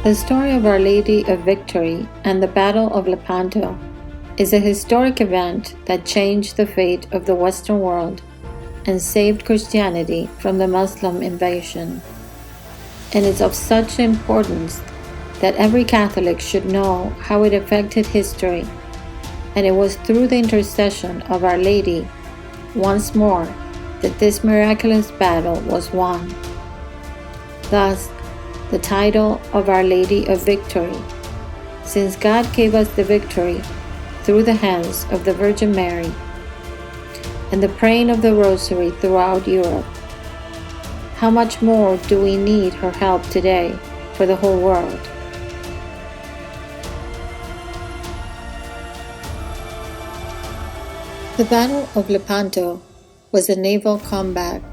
The story of Our Lady of Victory and the Battle of Lepanto is a historic event that changed the fate of the Western world and saved Christianity from the Muslim invasion. And it's of such importance that every Catholic should know how it affected history, and it was through the intercession of Our Lady, once more, that this miraculous battle was won. Thus, the title of Our Lady of Victory, since God gave us the victory through the hands of the Virgin Mary and the praying of the Rosary throughout Europe. How much more do we need her help today for the whole world? The Battle of Lepanto was a naval combat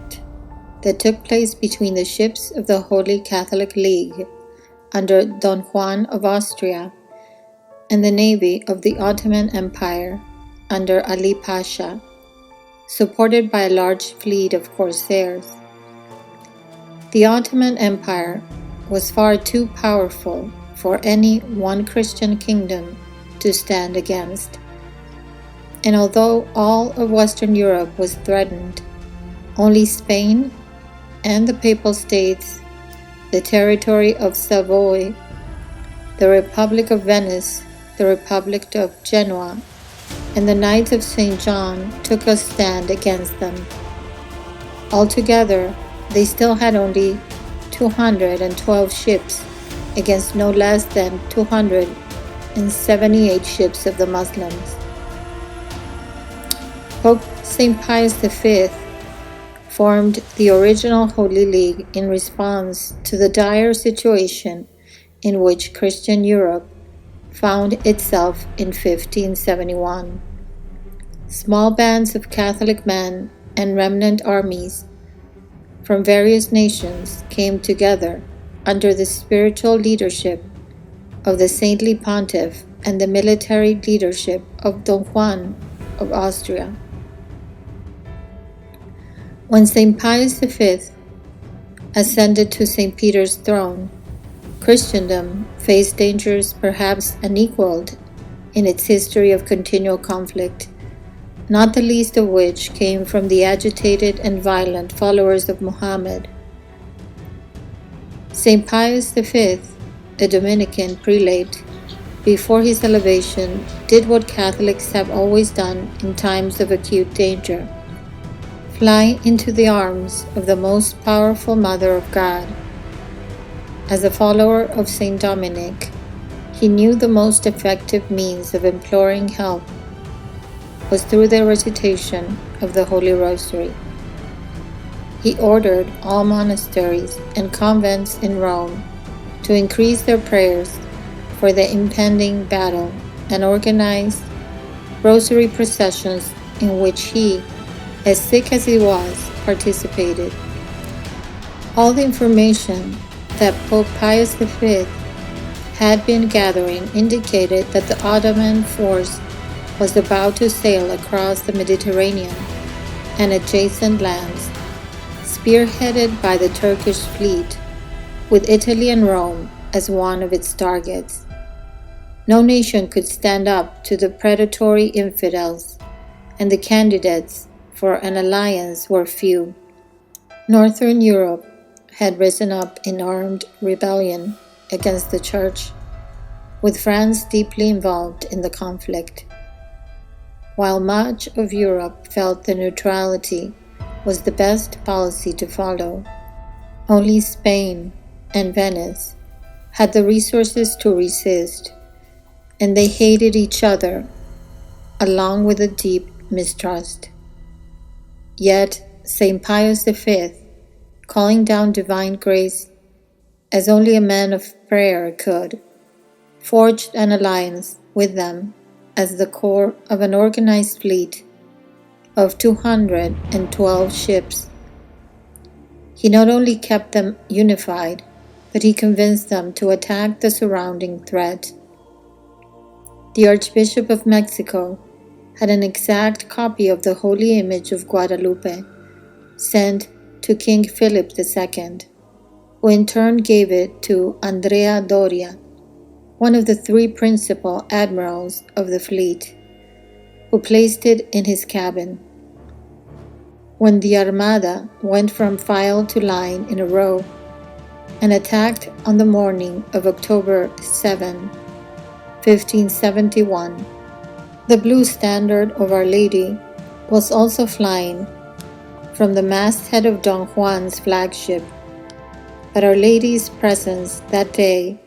that took place between the ships of the Holy Catholic League under Don Juan of Austria and the navy of the Ottoman Empire under Ali Pasha, supported by a large fleet of corsairs. The Ottoman Empire was far too powerful for any one Christian kingdom to stand against. And although all of Western Europe was threatened, only Spain and the Papal States, the territory of Savoy, the Republic of Venice, the Republic of Genoa, and the Knights of St. John took a stand against them. Altogether, they still had only 212 ships against no less than 278 ships of the Muslims. Pope St. Pius V formed the original Holy League in response to the dire situation in which Christian Europe found itself in 1571. Small bands of Catholic men and remnant armies from various nations came together under the spiritual leadership of the saintly pontiff and the military leadership of Don Juan of Austria. When St. Pius V ascended to St. Peter's throne, Christendom faced dangers perhaps unequaled in its history of continual conflict, not the least of which came from the agitated and violent followers of Muhammad. St. Pius V, a Dominican prelate, before his elevation, did what Catholics have always done in times of acute danger: fly into the arms of the most powerful Mother of God. As a follower of St. Dominic, he knew the most effective means of imploring help was through the recitation of the Holy Rosary. He ordered all monasteries and convents in Rome to increase their prayers for the impending battle and organized rosary processions in which he, as sick as he was, participated. All the information that Pope Pius V had been gathering indicated that the Ottoman force was about to sail across the Mediterranean and adjacent lands, spearheaded by the Turkish fleet, with Italy and Rome as one of its targets. No nation could stand up to the predatory infidels, and the candidates for an alliance were few. Northern Europe had risen up in armed rebellion against the Church, with France deeply involved in the conflict, while much of Europe felt that neutrality was the best policy to follow. Only Spain and Venice had the resources to resist, and they hated each other, along with a deep mistrust. Yet St. Pius V, calling down divine grace as only a man of prayer could, forged an alliance with them as the core of an organized fleet of 212 ships. He not only kept them unified, but he convinced them to attack the surrounding threat. The Archbishop of Mexico had an exact copy of the holy image of Guadalupe, sent to King Philip II. who in turn gave it to Andrea Doria, one of the three principal admirals of the fleet, who placed it in his cabin. When the Armada went from file to line in a row and attacked on the morning of October 7, 1571, the blue standard of Our Lady was also flying from the masthead of Don Juan's flagship, but Our Lady's presence that day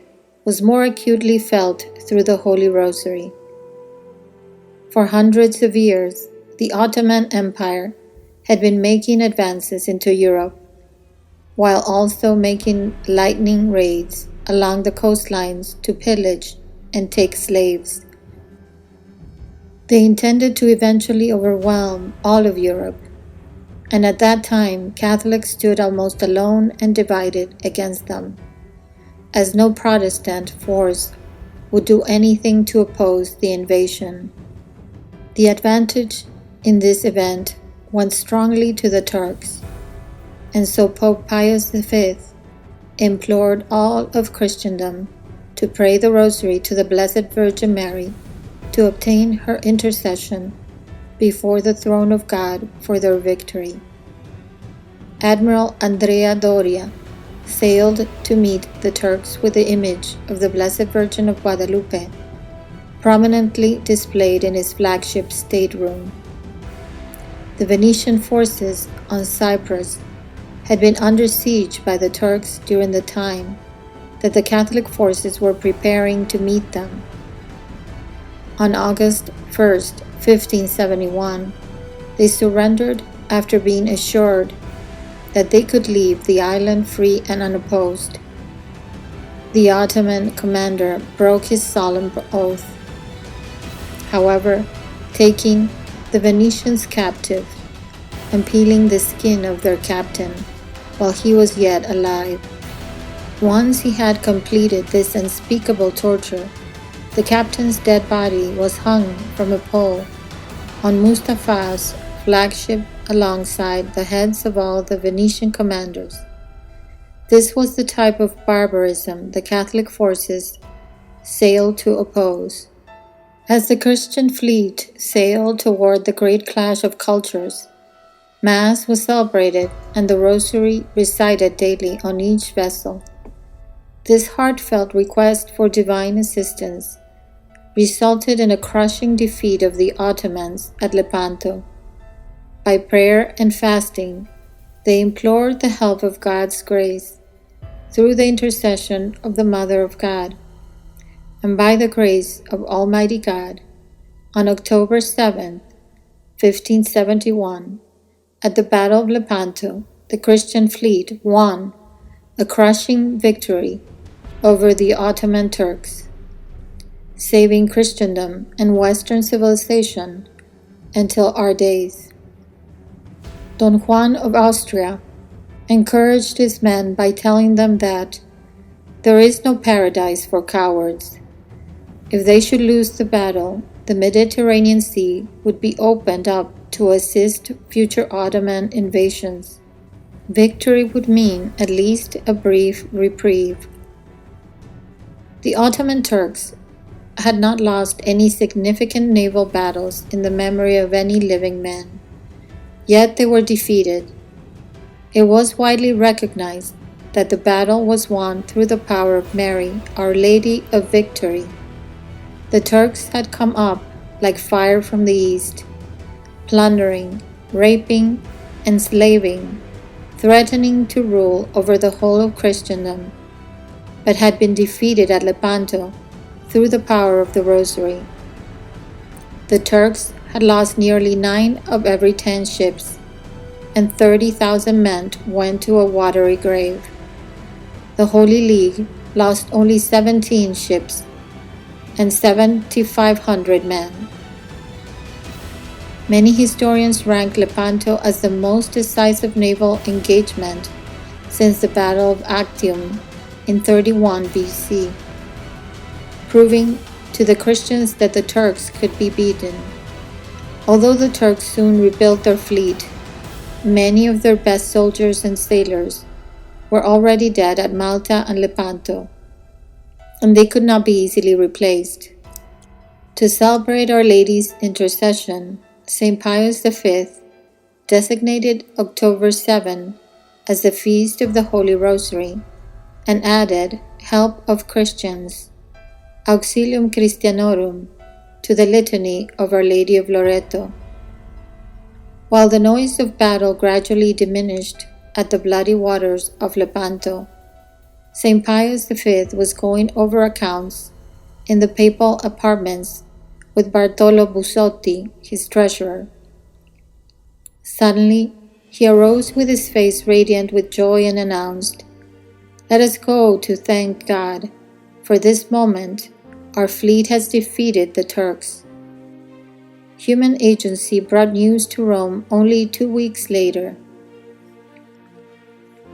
was more acutely felt through the Holy Rosary. For hundreds of years, the Ottoman Empire had been making advances into Europe, while also making lightning raids along the coastlines to pillage and take slaves. They intended to eventually overwhelm all of Europe, and at that time Catholics stood almost alone and divided against them, as no Protestant force would do anything to oppose the invasion. The advantage in this event went strongly to the Turks, and so Pope Pius V implored all of Christendom to pray the Rosary to the Blessed Virgin Mary to obtain her intercession before the throne of God for their victory. Admiral Andrea Doria sailed to meet the Turks with the image of the Blessed Virgin of Guadalupe prominently displayed in his flagship stateroom. The Venetian forces on Cyprus had been under siege by the Turks during the time that the Catholic forces were preparing to meet them. On August 1, 1571, they surrendered after being assured that they could leave the island free and unopposed. The Ottoman commander broke his solemn oath, however, taking the Venetians captive and peeling the skin of their captain while he was yet alive. Once he had completed this unspeakable torture, the captain's dead body was hung from a pole on Mustafa's flagship alongside the heads of all the Venetian commanders. This was the type of barbarism the Catholic forces sailed to oppose. As the Christian fleet sailed toward the great clash of cultures, Mass was celebrated and the Rosary recited daily on each vessel. This heartfelt request for divine assistance resulted in a crushing defeat of the Ottomans at Lepanto. By prayer and fasting, they implored the help of God's grace through the intercession of the Mother of God. And by the grace of Almighty God, on October 7, 1571, at the Battle of Lepanto, the Christian fleet won a crushing victory over the Ottoman Turks, saving Christendom and Western civilization until our days. Don Juan of Austria encouraged his men by telling them that there is no paradise for cowards. If they should lose the battle, the Mediterranean Sea would be opened up to assist future Ottoman invasions. Victory would mean at least a brief reprieve. The Ottoman Turks had not lost any significant naval battles in the memory of any living man, yet they were defeated. It was widely recognized that the battle was won through the power of Mary, Our Lady of Victory. The Turks had come up like fire from the east, plundering, raping, enslaving, threatening to rule over the whole of Christendom, but had been defeated at Lepanto through the power of the Rosary. The Turks had lost nearly 9 of every 10 ships, and 30,000 men went to a watery grave. The Holy League lost only 17 ships and 7,500 men. Many historians rank Lepanto as the most decisive naval engagement since the Battle of Actium in 31 BC, proving to the Christians that the Turks could be beaten. Although the Turks soon rebuilt their fleet, many of their best soldiers and sailors were already dead at Malta and Lepanto, and they could not be easily replaced. To celebrate Our Lady's intercession, St. Pius V designated October 7 as the Feast of the Holy Rosary and added Help of Christians, Auxilium Christianorum, to the litany of Our Lady of Loreto. While the noise of battle gradually diminished at the bloody waters of Lepanto, St. Pius V was going over accounts in the papal apartments with Bartolo Busotti, his treasurer. Suddenly, he arose with his face radiant with joy and announced, "Let us go to thank God. For this moment, our fleet has defeated the Turks." Human agency brought news to Rome only 2 weeks later.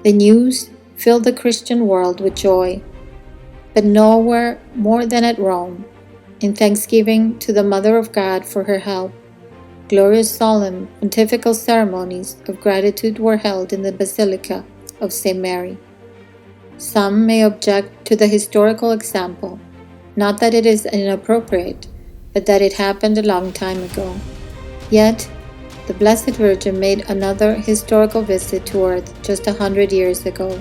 The news filled the Christian world with joy, but nowhere more than at Rome. In thanksgiving to the Mother of God for her help, glorious solemn pontifical ceremonies of gratitude were held in the Basilica of St. Mary. Some may object to the historical example, not that it is inappropriate, but that it happened a long time ago. Yet, the Blessed Virgin made another historical visit to earth just 100 years ago,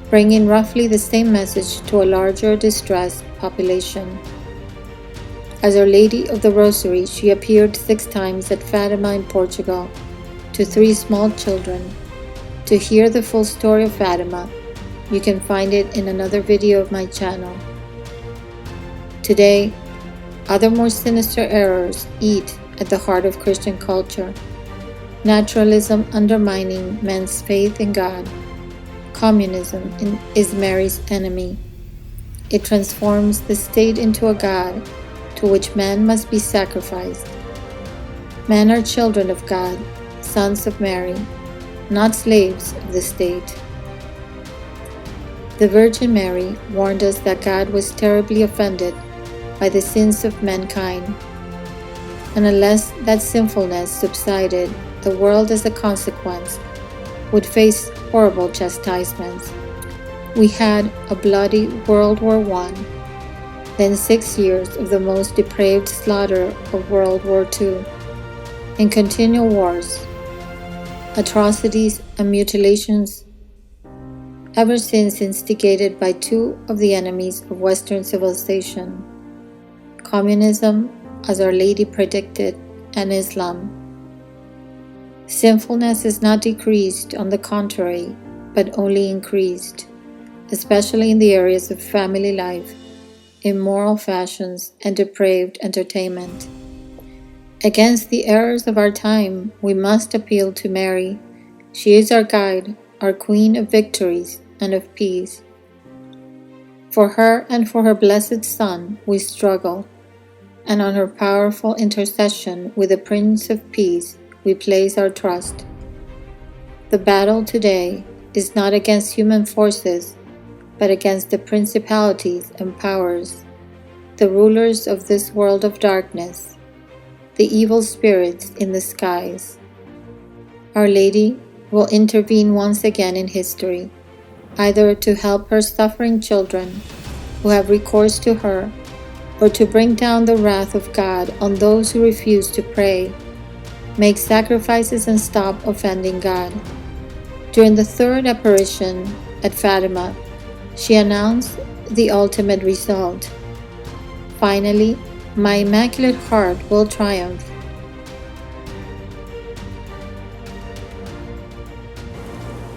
bringing roughly the same message to a larger distressed population. As Our Lady of the Rosary, she appeared 6 times at Fatima in Portugal to 3 small children. To hear the full story of Fatima, you can find it in another video of my channel. Today, other more sinister errors eat at the heart of Christian culture. Naturalism undermining men's faith in God. Communism is Mary's enemy. It transforms the state into a god to which man must be sacrificed. Men are children of God, sons of Mary, not slaves of the state. The Virgin Mary warned us that God was terribly offended by the sins of mankind, and unless that sinfulness subsided, the world as a consequence would face horrible chastisements. We had a bloody World War I, then 6 years of the most depraved slaughter of World War II, and continual wars, atrocities and mutilations ever since instigated by 2 of the enemies of Western civilization, communism, as Our Lady predicted, and Islam. Sinfulness is not decreased, on the contrary, but only increased, especially in the areas of family life, immoral fashions, and depraved entertainment. Against the errors of our time, we must appeal to Mary. She is our guide, our Queen of victories and of peace. For her and for her blessed Son we struggle, and on her powerful intercession with the Prince of Peace we place our trust. The battle today is not against human forces, but against the principalities and powers, the rulers of this world of darkness, the evil spirits in the skies. Our Lady will intervene once again in history, either to help her suffering children who have recourse to her, or to bring down the wrath of God on those who refuse to pray, make sacrifices, and stop offending God. During the 3rd apparition at Fatima, she announced the ultimate result. Finally, my Immaculate Heart will triumph.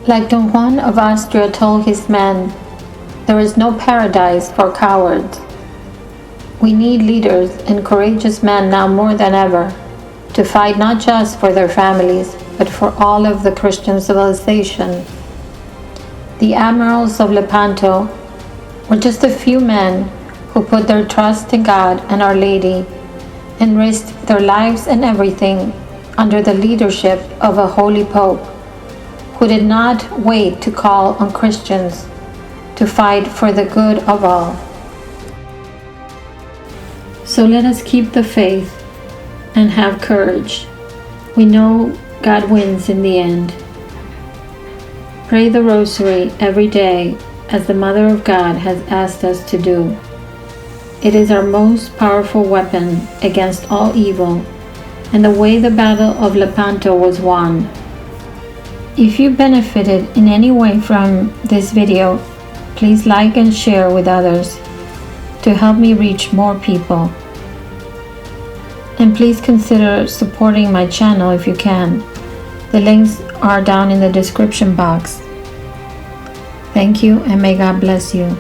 Like Don Juan of Austria told his men, there is no paradise for cowards. We need leaders and courageous men now more than ever to fight not just for their families, but for all of the Christian civilization. The admirals of Lepanto were just a few men who put their trust in God and Our Lady and risked their lives and everything under the leadership of a holy Pope who did not wait to call on Christians to fight for the good of all. So let us keep the faith and have courage. We know God wins in the end. pray the Rosary every day as the Mother of God has asked us to do. It is our most powerful weapon against all evil and the way the Battle of Lepanto was won. If you benefited in any way from this video, please like and share with others to help me reach more people. And please consider supporting my channel if you can. The links are down in the description box. Thank you, and may God bless you.